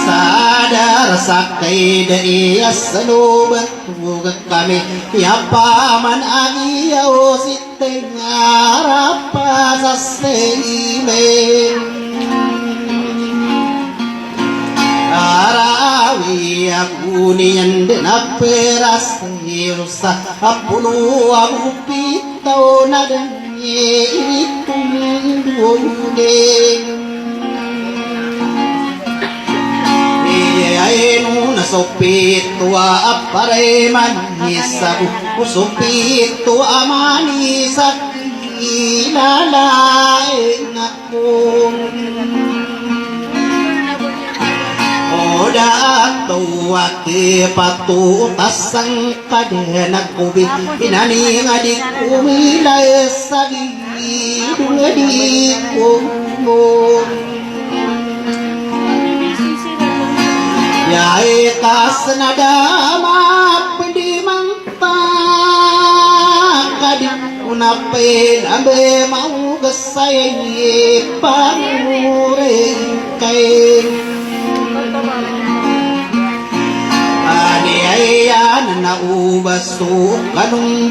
Sadar sakai dari asal bukan kami ya paman ayau sitengah apa saseme arawi aku nian dena peras rusa apunu aku pitau nadanye itu duode Ainu nasopit tua apare manisa usupit tua manisa ilalai ngaku Oda tua ke patu tasang kadena kubi inani ngadik umilai sagi ngadik umum ya ekas nada mapdi mangta kadik unape ambe mau gesai pamure kain ayan na ubaso kanong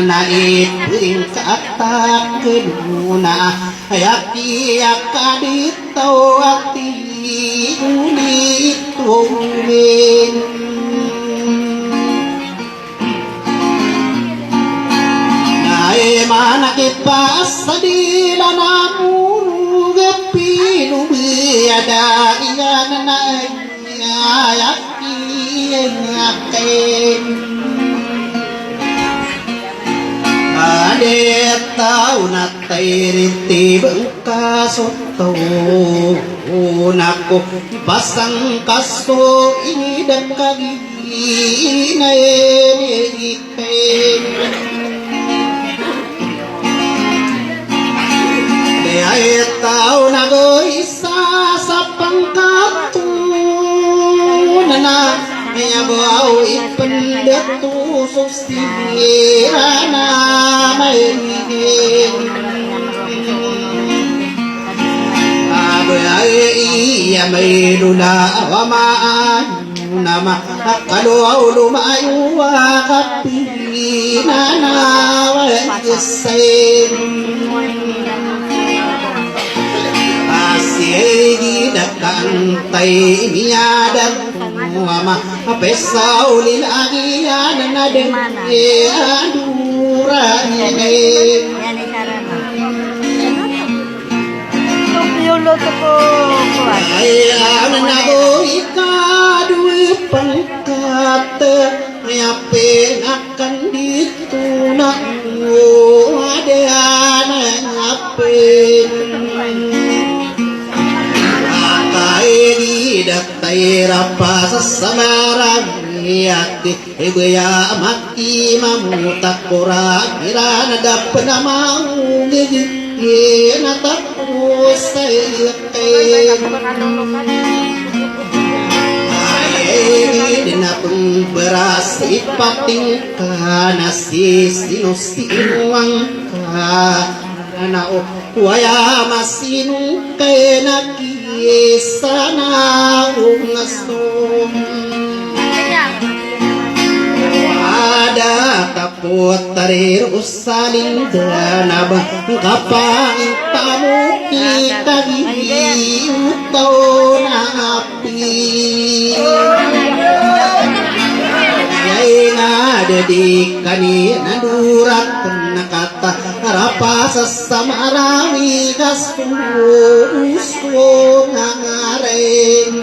naip ring kaatak keduna ayaki akadito ati unit umin nae manakipas sadila namuru gapinu biada iyan na ayaki ngaken ade tau na tairiti bengkasoto nako pasang kaso ini dan kagi naik ay tau na go isa sa pangkatu na Maya bau ipendet tu sustirana main Abaya iya mailuna wamaan nama kalau aulu mayu wakapina na wa yesen Asyedi dakang tay niadat Mama pesau lagi na den adura Yolo to ko Ayan na go ikadu pangkat Yape akan dito na ada ngapen Akairi datai rapa samarang Yati ebaya maki mamutak kora Kirana dapat namau gigi Kena tapos saya Dina pun beras ipating ka nasi sinusinuang ka na o waya masinu kena kisana ungasum ada taput tarir usaling danabah kapang tamu kita gigi utau napi Yai ngada di kani nadurat kata rapa sesama rawi kasu ngangareng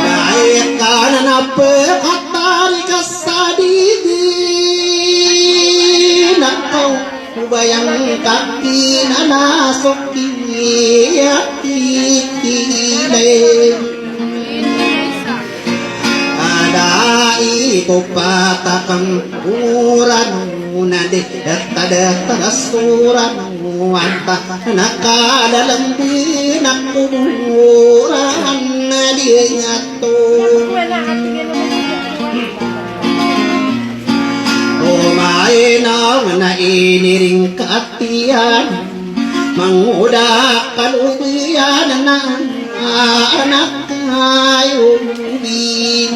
Baik kanan apa hatari kasadidi nak kau bayang kaki nana soki hati Iku patakan uran nade data suran anta naka dalam dinak kuburan dia nyatu Omaina na iniring katian mengudakan ubian anak kayubin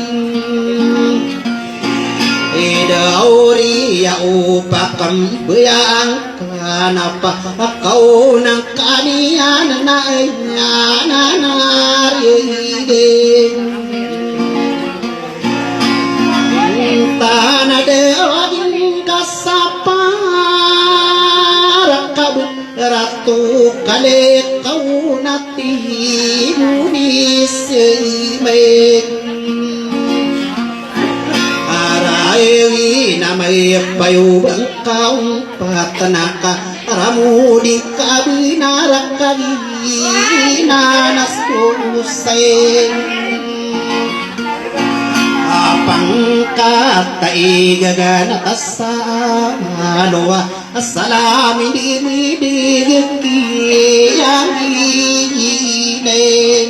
Dauri ya upakam bayang kenapa kau nak kanian naiknya nari tanah dewa kasapa rakab ratu kale kau nati munis Ewi namai payu bangkau patanaka ramu di kabinarak kagi nanas kusay pangkatay gaganatasalwa salamin imidigkiyang iilen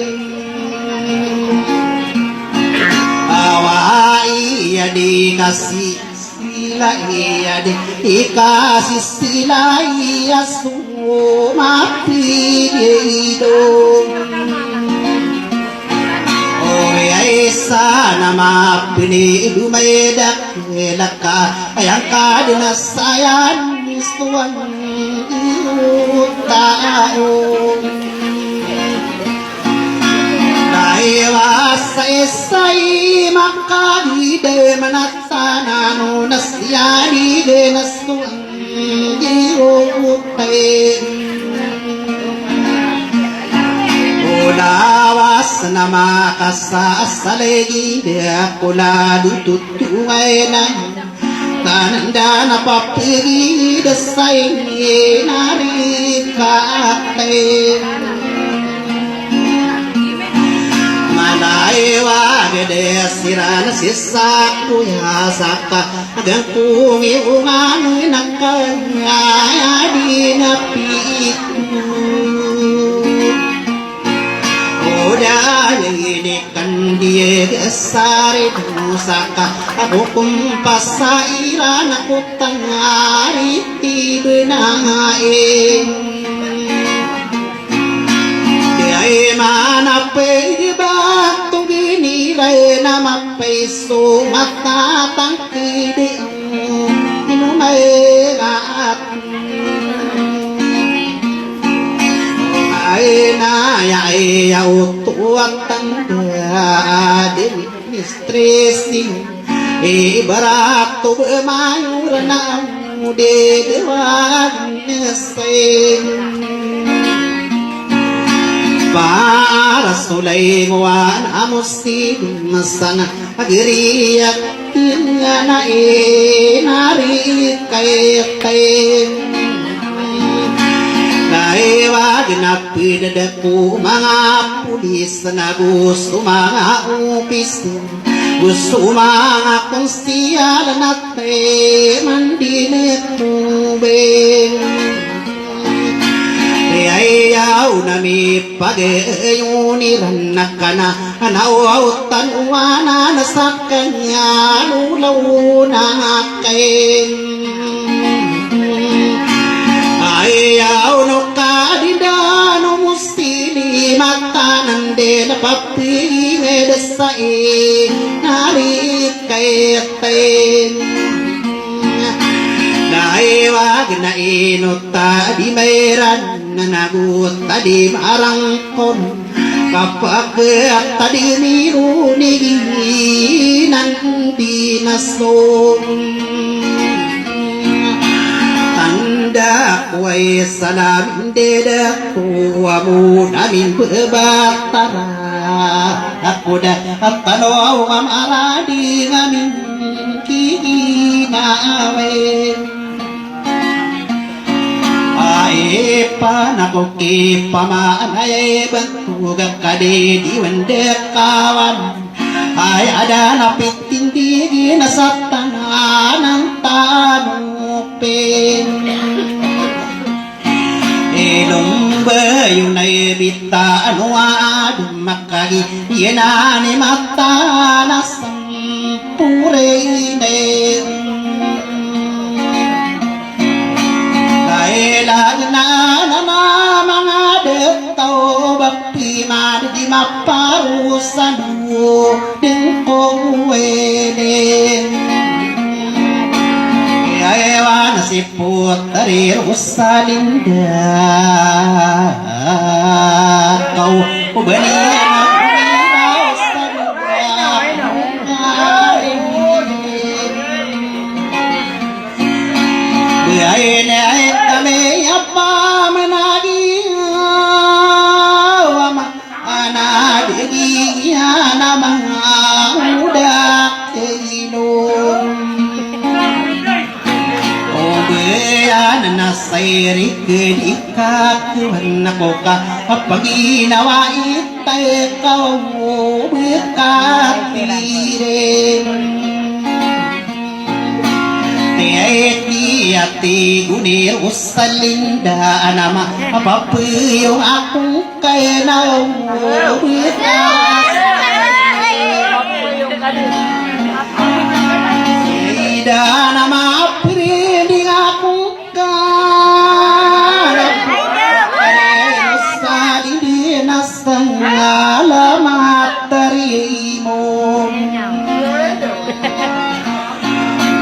awai adi kasih sila adi ikasih sila asumapido sana mapini dumedak laka ayang kadinasayan istuan tao daiwasa esai makahide manatanano nasyani de nastuan iutai lawas na makasasalegi akula dututungay na tananda na papiri desay narikate malaiwa gede siran sisaku ya saka agang kungi ungan nakanya di napiku ini kan dia gesari dosaka aku kumpas sairan aku tangari tibenae dia mana pe batu gini rai nama peso mata tangkide inumai na ya utuak tanda demi stres ni ibarat tu bermayur namu de dewan sen para sulaiman amusti masana agriyak tingana nari kay Kaiwa ginapi dadaku mga pulis na gusto mga upis gusto mga konstiyan at mandinit tubig ayaw na mi pag-ayuniran na ka na nauautan uwana na sa kanya lulaw na kain ayaw no kadida no mustili mata nande na papinge desai nari kayaten naiwag na inuta di mayran na nagut tadi marangkon kapag tadi nirunigi nandi nason kuai salam deda kuamu namin berbatara aku dah tano amaradi ngamin kinawe ai panako ki pamanay bantu gakade di wendekawan ai ada napit tindi na sa tanang tanupen ilong bayo na ibita anuad makagi yenani mata na sampurene kailan na mga detaw bakti man di maparusan mo din kong weden ayaw na si putari Rosalinda kau ubaniya Ayan na sayri kedikakuhan ako ka Pag ginawa itay ikaw mo bukatirin Tiati ati gunir usalinda anama Papayong akong kainaw mo bukatirin Ida nama pirinding akong kanap sa dinas ng alamat tarimo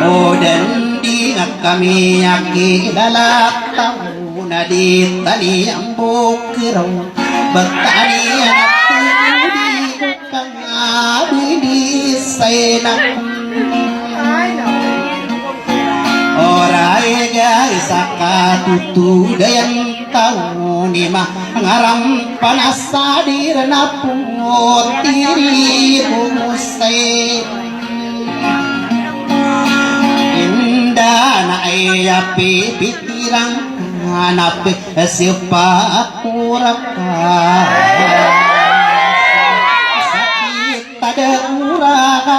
O dandi nga kami akidalataw na di tali ang bukiraw Bagtani ang pili ko kang abidisay na Oray guys akatutudayan tao ni mangaram panasadir na putiri bumusay Inda na ay pipitirang hanap sipa akurak ka Sakit tada urak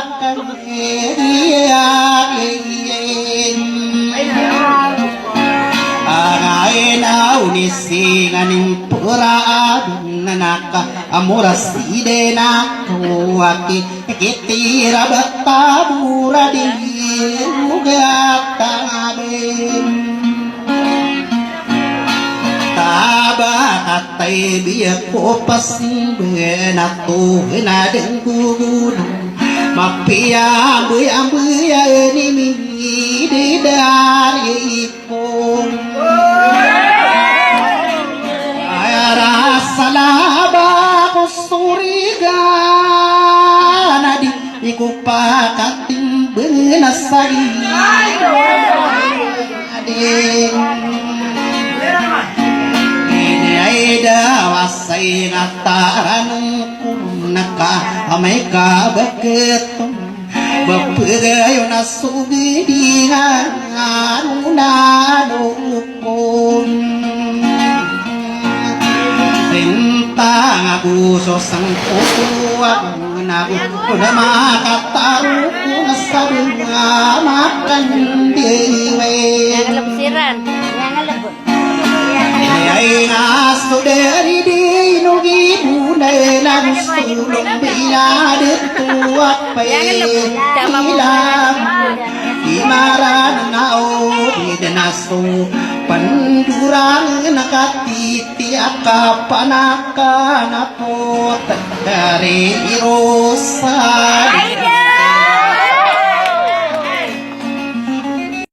Angay unisinganing puraadong nanaka amuras ide na kuwaki kitira batabura di ugatangabin Taba katay biyak ko pasingben ako hinadeng gugunong Mapiamboy amboy ni midi dari ipong Ay rasalaba ko surigan Adi ikupakating benasay Ading Ini ay dawasay ngataranong naka amay ka baketong bapagayo na subidingan anunanukon Rintang ako sosang kukuwag na ako na makatao ko na sa mga makandiwe Yang lepsiran, yang lebut. Ay ngasto dari di nugi bunay na gusto nung binadito at pailang Imaran na o dinaso pandurang nakatiti at kapanaka na po dari irosa